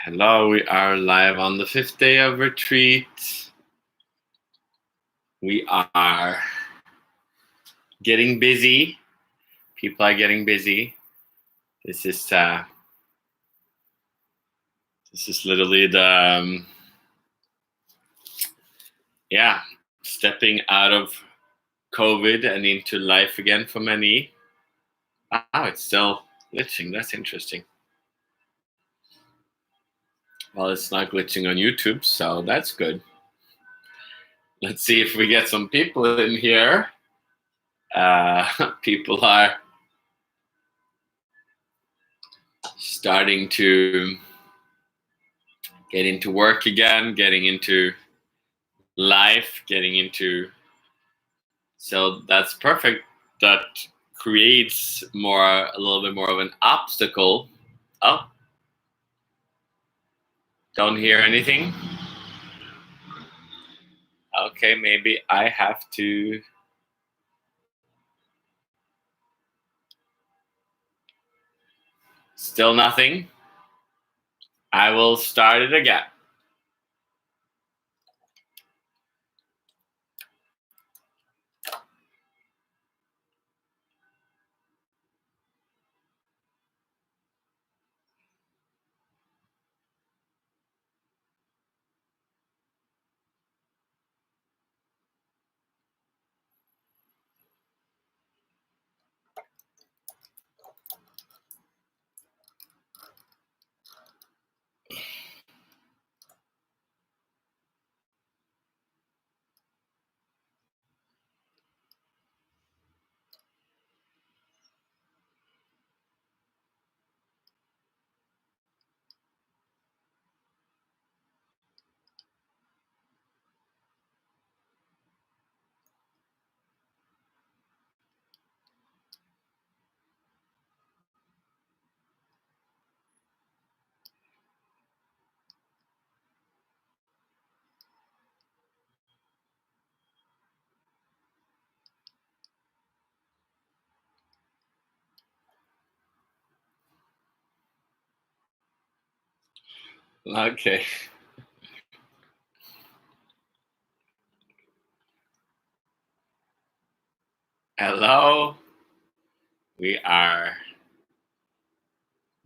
Hello, we are live on the 5th day of retreat. We are getting busy. People are getting busy. This is literally the stepping out of COVID and into life again for many. Wow, it's still glitching. That's interesting. Well, it's not glitching on YouTube, so that's good. Let's see if we get some people in here. People are starting to get into work again, getting into life, so that's perfect. That creates a little bit more of an obstacle. Oh, don't hear anything. Okay, maybe I have to. Still nothing. I will start it again. Okay. Hello. We are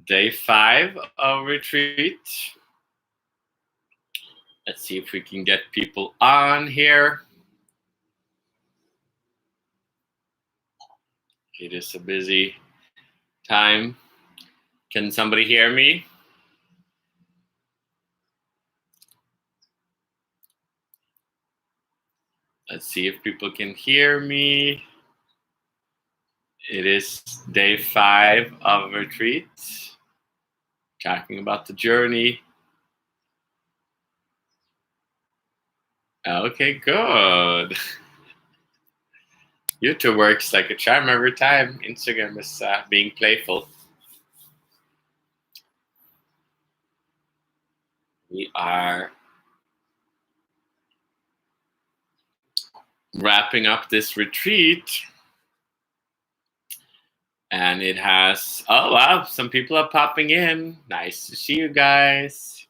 day 5 of retreat. Let's see if we can get people on here. It is a busy time. Can somebody hear me? Let's see if people can hear me. It is day 5 of retreat, talking about the journey. Okay, good. YouTube works like a charm every time. Instagram is being playful. We are wrapping up this retreat. And it has, oh wow, some people are popping in. Nice to see you guys.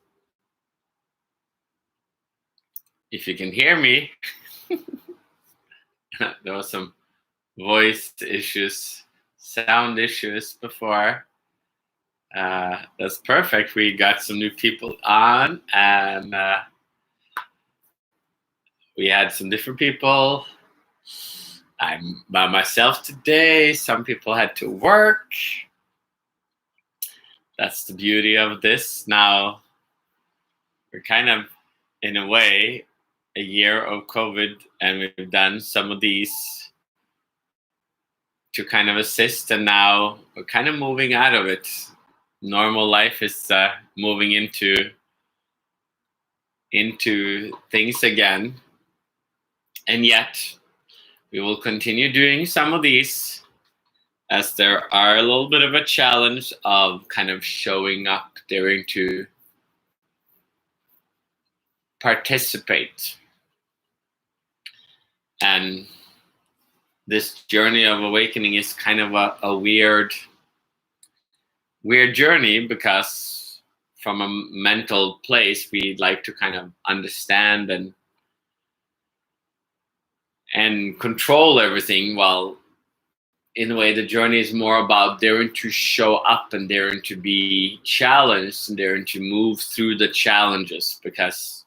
If you can hear me. There was some voice issues, sound issues before. That's perfect. We got some new people on, and we had some different people. I'm by myself today. Some people had to work. That's the beauty of this. Now, we're kind of, in a way, a year of COVID, and we've done some of these to kind of assist, and now we're kind of moving out of it. Normal life is moving into things again, and yet we will continue doing some of these, as there are a little bit of a challenge of kind of showing up, daring to participate. And this journey of awakening is kind of a weird journey, because from a mental place, we like to kind of understand and control everything, while in a way the journey is more about daring to show up and daring to be challenged and daring to move through the challenges. Because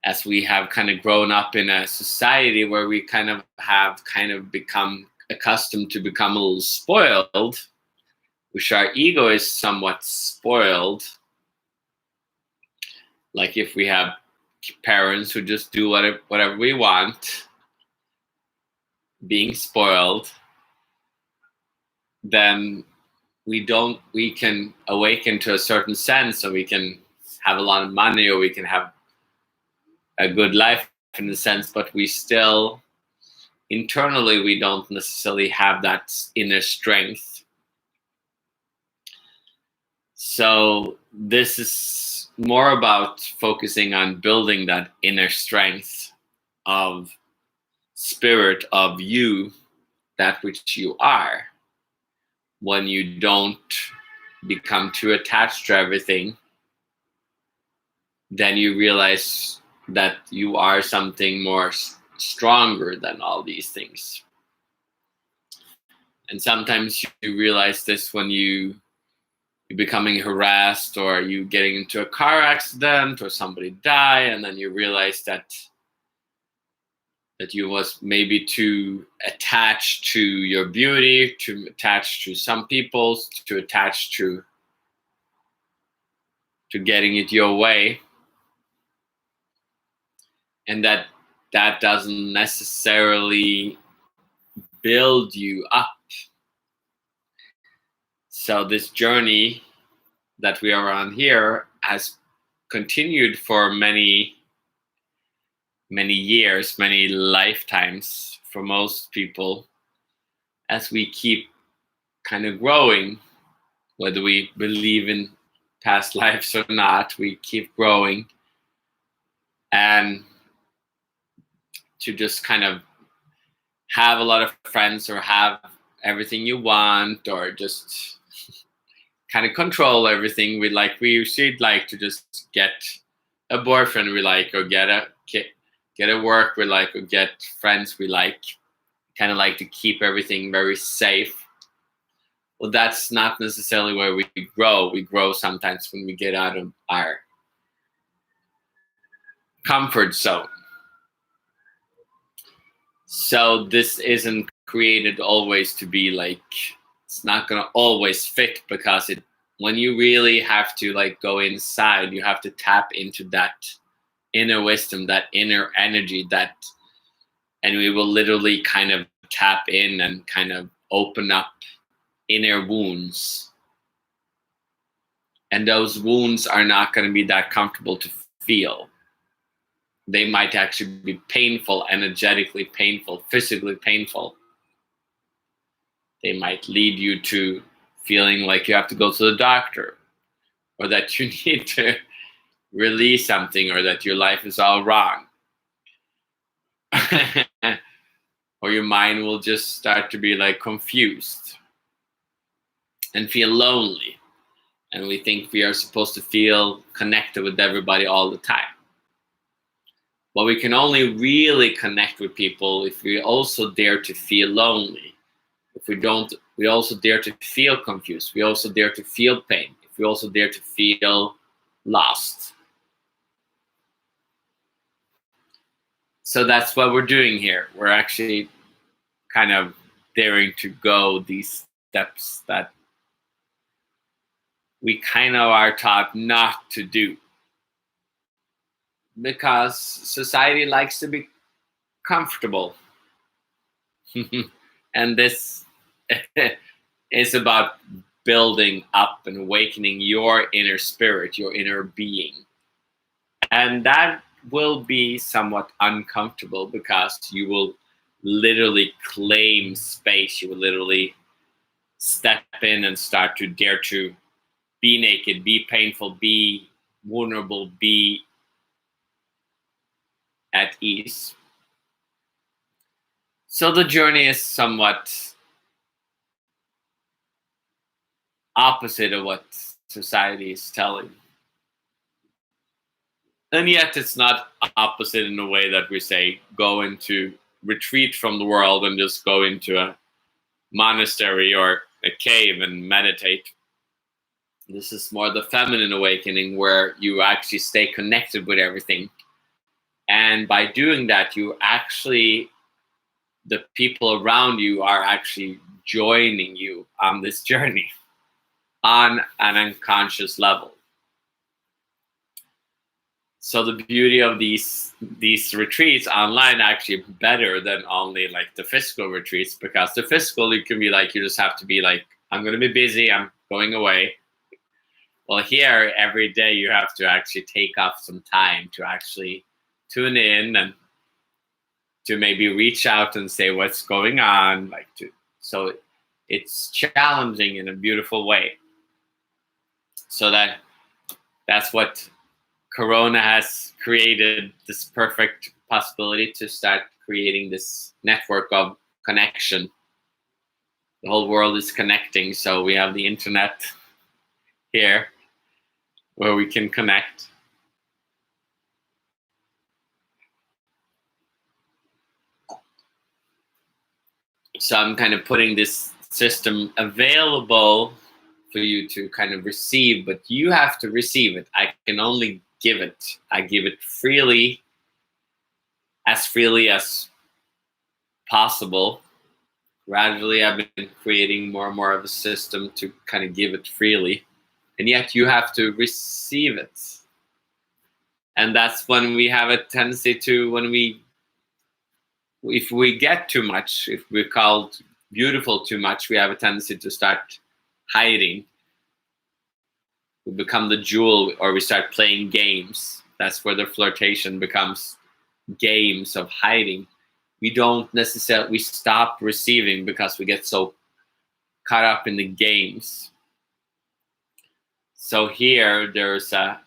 as we have kind of grown up in a society where we have become accustomed to become a little spoiled, which our ego is somewhat spoiled. Like if we have parents who just do whatever we want, being spoiled, then we can awaken to a certain sense, and we can have a lot of money, or we can have a good life in a sense, but we still internally we don't necessarily have that inner strength. So this is more about focusing on building that inner strength of spirit of you, that which you are, when you don't become too attached to everything. Then you realize that you are something more stronger than all these things. And sometimes you realize this when you're becoming harassed, or you getting into a car accident, or somebody die, and then you realize that you was maybe too attached to your beauty, too attached to some people, too attached to getting it your way. And that doesn't necessarily build you up. So this journey that we are on here has continued for many years, many lifetimes for most people, as we keep kind of growing, whether we believe in past lives or not, we keep growing. And to just kind of have a lot of friends, or have everything you want, or just kind of control everything. We usually like to just get a boyfriend we like, or get a work we like, or get friends we like. Kind of like to keep everything very safe. Well, that's not necessarily where we grow. We grow sometimes when we get out of our comfort zone. So this isn't created always to be like, it's not going to always fit, because when you really have to go inside, you have to tap into that inner wisdom, that inner energy, and we will literally kind of tap in and kind of open up inner wounds. And those wounds are not going to be that comfortable to feel. They might actually be painful, energetically painful, physically painful. They might lead you to feeling like you have to go to the doctor, or that you need to release something, or that your life is all wrong. Or your mind will just start to be confused and feel lonely. And we think we are supposed to feel connected with everybody all the time. But we can only really connect with people if we also dare to feel lonely. If we don't, we also dare to feel confused. We also dare to feel pain. If we also dare to feel lost. So that's what we're doing here. We're actually kind of daring to go these steps that we kind of are taught not to do. Because society likes to be comfortable. And this is about building up and awakening your inner spirit, your inner being. And that will be somewhat uncomfortable, because you will literally claim space. You will literally step in and start to dare to be naked, be painful, be vulnerable, be at ease. So the journey is somewhat opposite of what society is telling. And yet it's not opposite in a way that we say go into retreat from the world and just go into a monastery or a cave and meditate. This is more the feminine awakening, where you actually stay connected with everything. And by doing that, you actually, the people around you are actually joining you on this journey on an unconscious level. So the beauty of these retreats online actually better than only like the physical retreats, because the physical, you can be like, you just have to be like, I'm going to be busy, I'm going away. Well, here every day you have to actually take off some time to actually tune in and to maybe reach out and say what's going on. So it's challenging in a beautiful way. So that's what Corona has created, this perfect possibility to start creating this network of connection. The whole world is connecting, so we have the internet here where we can connect. So I'm kind of putting this system available for you to kind of receive, but you have to receive it. I can only give it. I give it freely as possible. Gradually, I've been creating more and more of a system to kind of give it freely. And yet you have to receive it. And that's when we have a tendency to, if we get too much, if we're called beautiful too much, we have a tendency to start hiding. We become the jewel, or we start playing games. That's where the flirtation becomes games of hiding. We stop receiving because we get so caught up in the games. So here there's to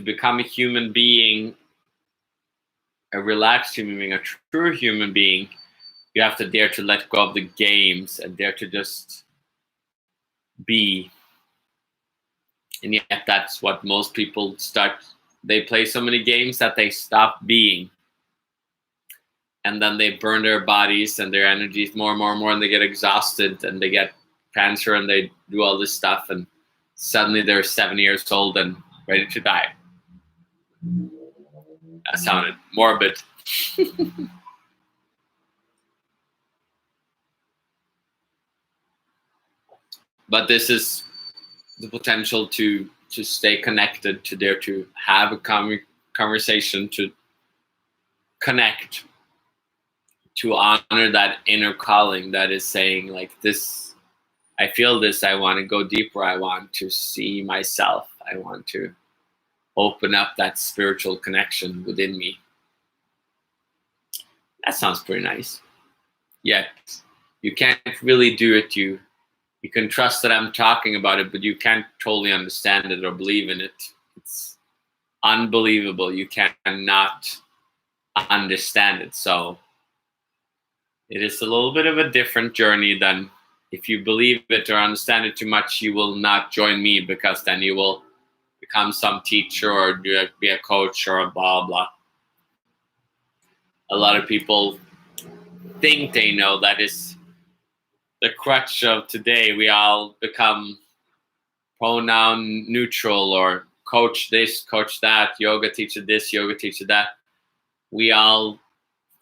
become a human being, a relaxed human being, a true human being, you have to dare to let go of the games and dare to just be. And yet that's what most people they play so many games that they stop being. And then they burn their bodies and their energies more and more and more, and they get exhausted and they get cancer and they do all this stuff, and suddenly they're 7 years old and ready to die. That sounded morbid. But this is the potential to stay connected, to dare to have a conversation, to connect, to honor that inner calling that is saying like, this, I feel this, I want to go deeper, I want to see myself, I want to open up that spiritual connection within me. That sounds pretty nice. Yet you can't really do it. You can trust that I'm talking about it, but you can't totally understand it or believe in it. It's unbelievable. You cannot understand it. So it is a little bit of a different journey than, if you believe it or understand it too much, you will not join me, because then you will become some teacher or be a coach or a blah, blah. A lot of people think they know. That is the crutch of today. We all become pronoun neutral, or coach this, coach that, yoga teacher this, yoga teacher that. We all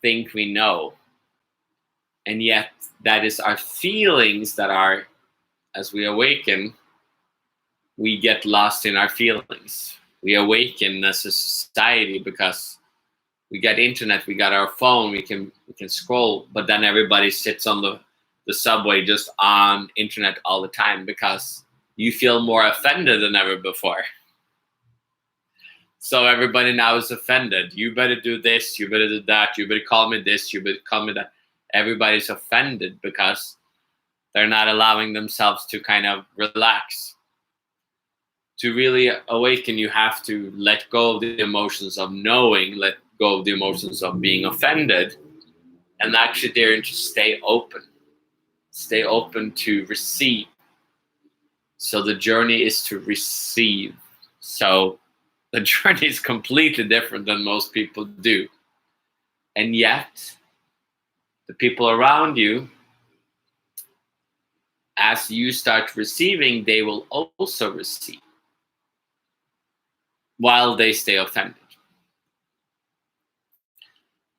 think we know. And yet that is our feelings that are, as we awaken, we get lost in our feelings. We awaken as a society because we got internet, we got our phone, we can scroll, but then everybody sits on the subway just on internet all the time because you feel more offended than ever before. So everybody now is offended. You better do this, you better do that, you better call me this, you better call me that. Everybody's offended because they're not allowing themselves to kind of relax. To really awaken, you have to let go of the emotions of knowing, let go of the emotions of being offended, and actually daring to stay open to receive. So the journey is to receive. So the journey is completely different than most people do. And yet, the people around you, as you start receiving, they will also receive while they stay offended.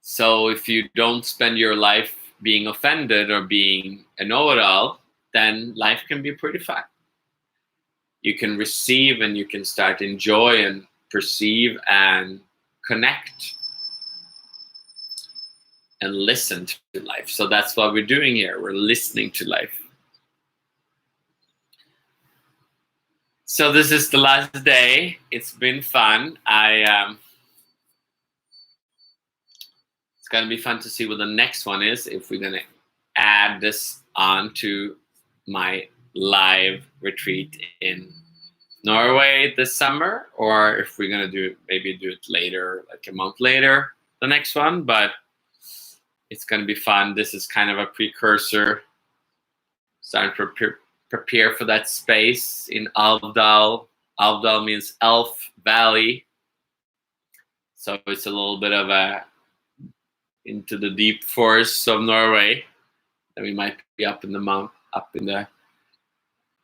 So if you don't spend your life being offended or being a know-it-all, then life can be pretty fun. You can receive and you can start enjoy and perceive and connect and listen to life. So that's what we're doing here. We're listening to life. So this is the last day. It's been fun. It's gonna be fun to see what the next one is. If we're gonna add this on to my live retreat in Norway this summer, or if we're gonna maybe do it later, like a month later, the next one. But it's gonna be fun. This is kind of a precursor. Starting to prepare for that space in Alvdal. Alvdal means Elf Valley. So it's a little bit of a into the deep forests of Norway. And we might be up in the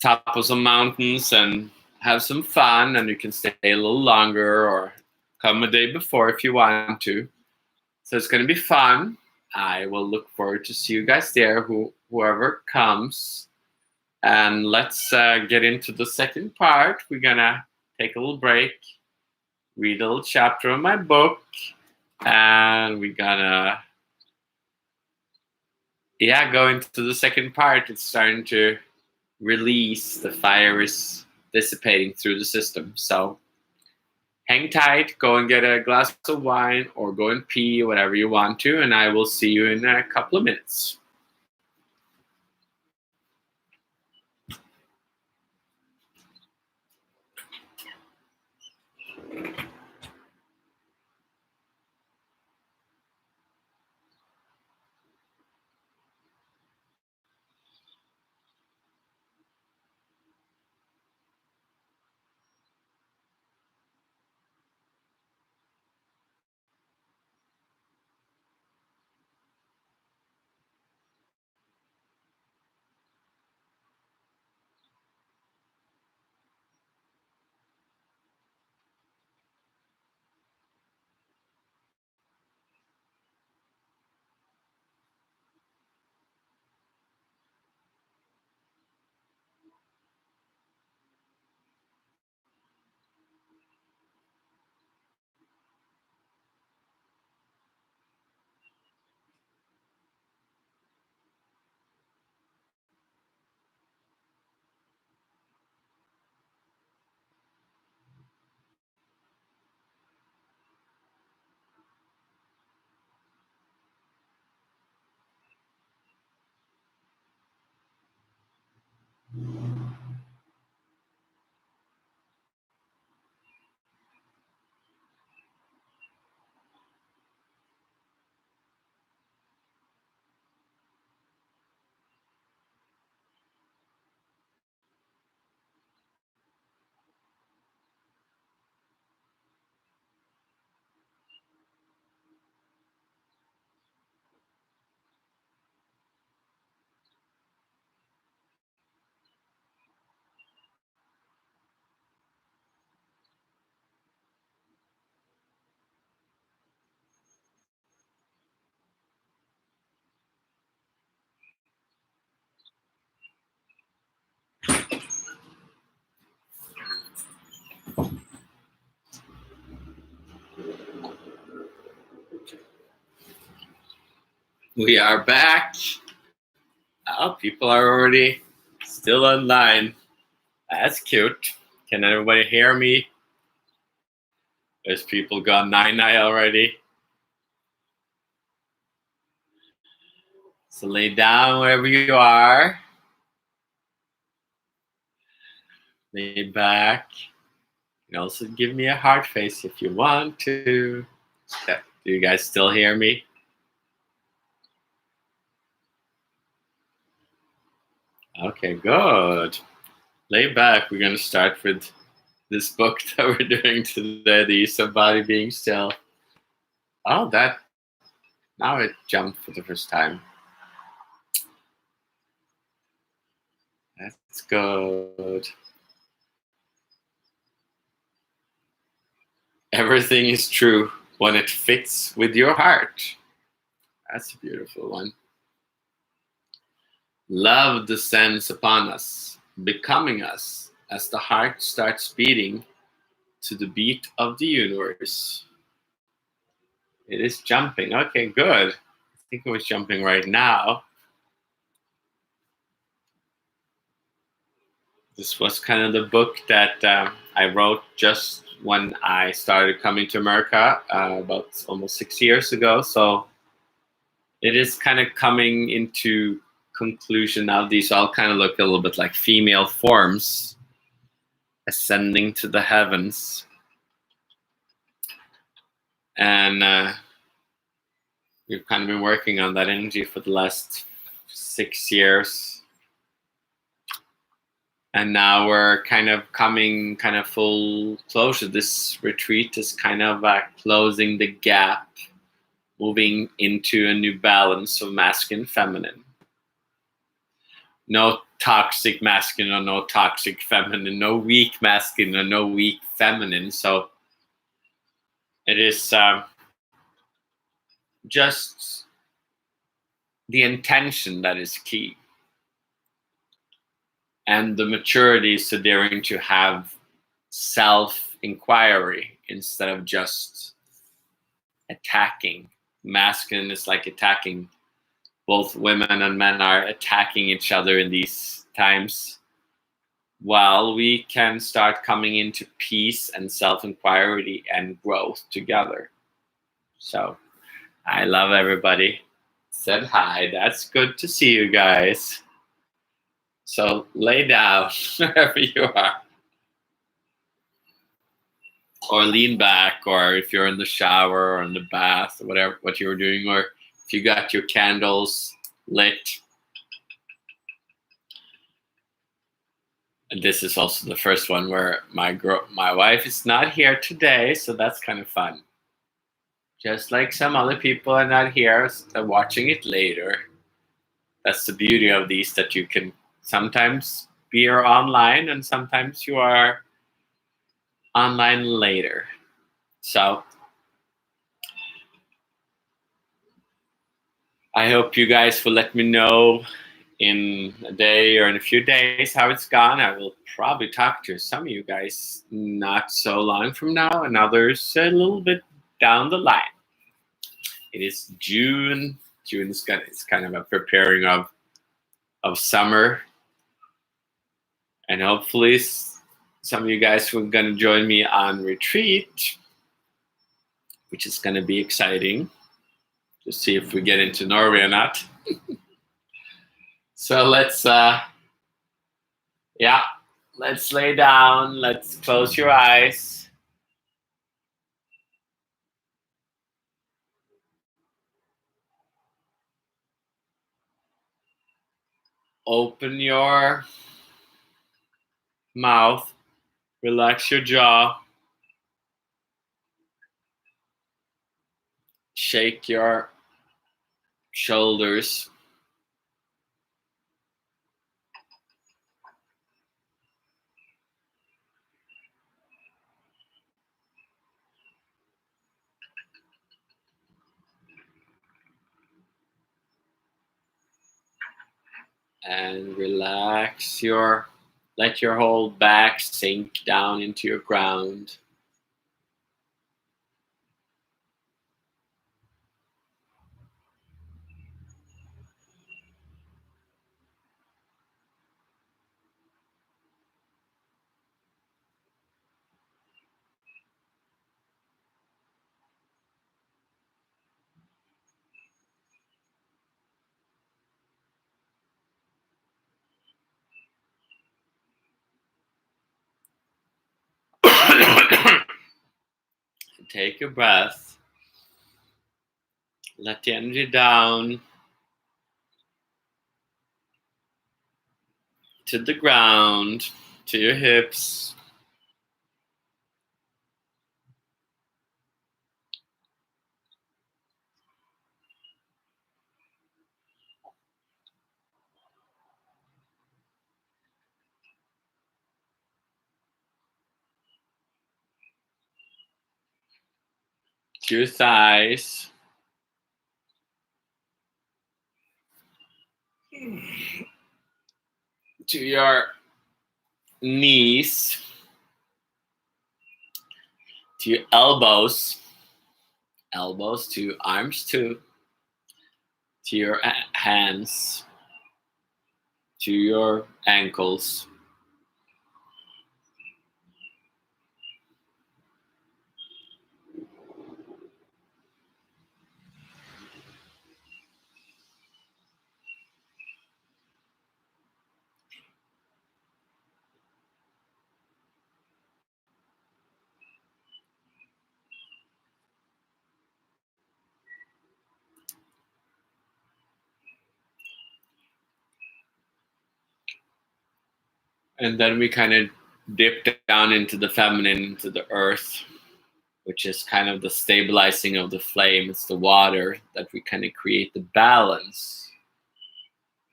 top of some mountains and have some fun, and you can stay a little longer or come a day before if you want to. So it's going to be fun. I will look forward to see you guys there, whoever comes. And let's get into the second part. We're going to take a little break, read a little chapter of my book, and we're going to go into the second part. It's starting to release. The fire is dissipating through the system. So hang tight, go and get a glass of wine or go and pee, whatever you want to, and I will see you in a couple of minutes. We are back. Oh, people are already still online. That's cute. Can everybody hear me? There's people gone night-night already. So lay down wherever you are. Lay back. You can also give me a heart face if you want to. Do you guys still hear me? Okay, good. lay back. We're going to start with this book that we're doing today, The Use of Body Being Still. Oh, that, now it jumped for the first time. That's good. Everything is true when it fits with your heart. That's a beautiful one. Love descends upon us, becoming us, as the heart starts beating to the beat of the universe. It is jumping. Okay, good. I think it was jumping right now. This was kind of the book that I wrote just when I started coming to America about almost 6 years ago. So it is kind of coming into conclusion now. These all kind of look a little bit like female forms ascending to the heavens. And we've kind of been working on that energy for the last 6 years. And now we're kind of coming kind of full closure. This retreat is kind of closing the gap, moving into a new balance of masculine, feminine. No toxic masculine or no toxic feminine, no weak masculine or no weak feminine. So it is just the intention that is key. And the maturity is daring to have self-inquiry instead of just attacking. Masculine is like attacking. Both women and men are attacking each other in these times, while we can start coming into peace and self-inquiry and growth together. So I love everybody. Said hi. That's good to see you guys. So lay down wherever you are. Or lean back, or if you're in the shower or in the bath or whatever, what you were doing, or if you got your candles lit. And this is also the first one where my wife is not here today, so that's kind of fun. Just like some other people are not here, they're watching it later. That's the beauty of these, that you can sometimes be here online and sometimes you are online later. So I hope you guys will let me know in a day or in a few days how it's gone. I will probably talk to some of you guys not so long from now, and others a little bit down the line. It is June. June is it's kind of a preparing of summer, and hopefully some of you guys were going to join me on retreat, which is going to be exciting to see if we get into Norway or not. So let's lay down. Let's close your eyes. Open your mouth. Relax your jaw. Shake your shoulders. And let your whole back sink down into your ground. Take a breath. Let the energy down to the ground. to your hips. To your thighs. To your knees. To your elbows. Elbows to arms too. To your hands. To your ankles. And then we kind of dip down into the feminine, into the earth, which is kind of the stabilizing of the flame. It's the water that we kind of create the balance,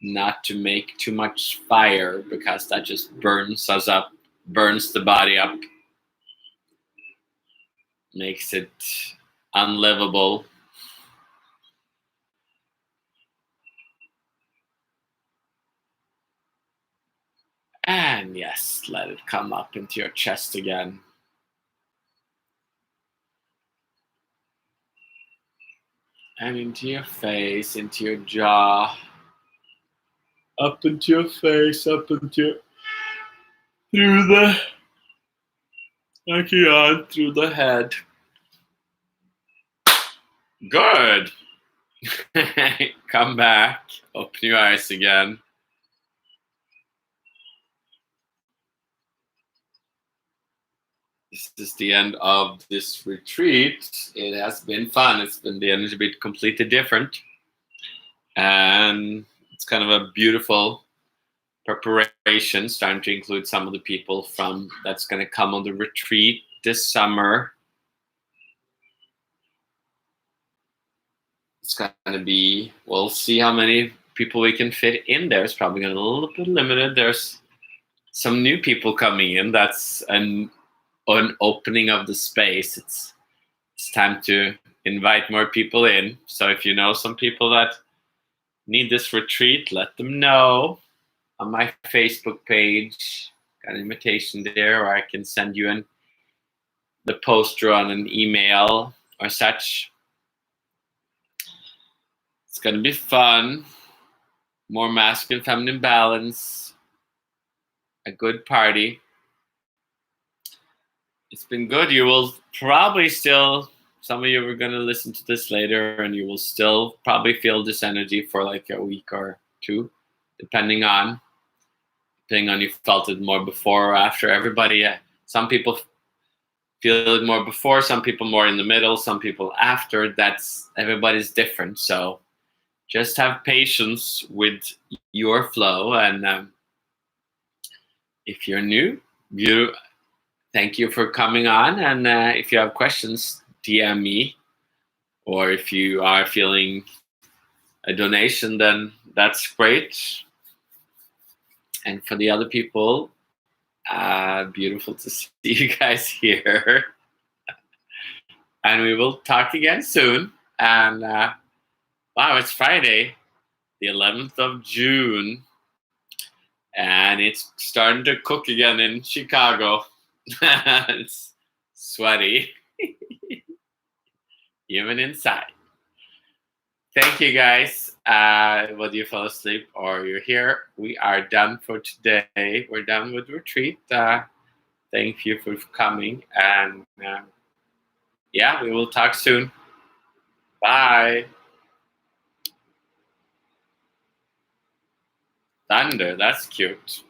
not to make too much fire, because that just burns us up, burns the body up, makes it unlivable. And yes, let it come up into your chest again. And into your face, into your jaw. Up into your face, up into through the through the head. Good. Come back. Open your eyes again. This is the end of this retreat. It has been fun. It's been the energy bit completely different. And it's kind of a beautiful preparation, starting to include some of the people from that's going to come on the retreat this summer. It's going to be, we'll see how many people we can fit in there. It's probably going to be a little bit limited. There's some new people coming in. That's an opening of the space. It's time to invite more people in. So if you know some people that need this retreat, let them know on my Facebook page. Got an invitation there, or I can send you the poster on an email or such. It's going to be fun. More masculine, feminine balance. A good party. It's been good. You will probably still, some of you are going to listen to this later, and you will still probably feel this energy for like a week or two, depending on you felt it more before or after. Everybody, some people feel it more before, some people more in the middle, some people after. That's, everybody's different. So just have patience with your flow. And if you're new, thank you for coming on. And if you have questions, DM me. Or if you are feeling a donation, then that's great. And for the other people, beautiful to see you guys here. And we will talk again soon. And wow, it's Friday, the 11th of June. And it's starting to cook again in Chicago. It's sweaty, even inside. Thank you guys. Whether you fell asleep or you're here, we are done for today. We're done with retreat. Thank you for coming. And yeah, we will talk soon. Bye. Thunder, that's cute.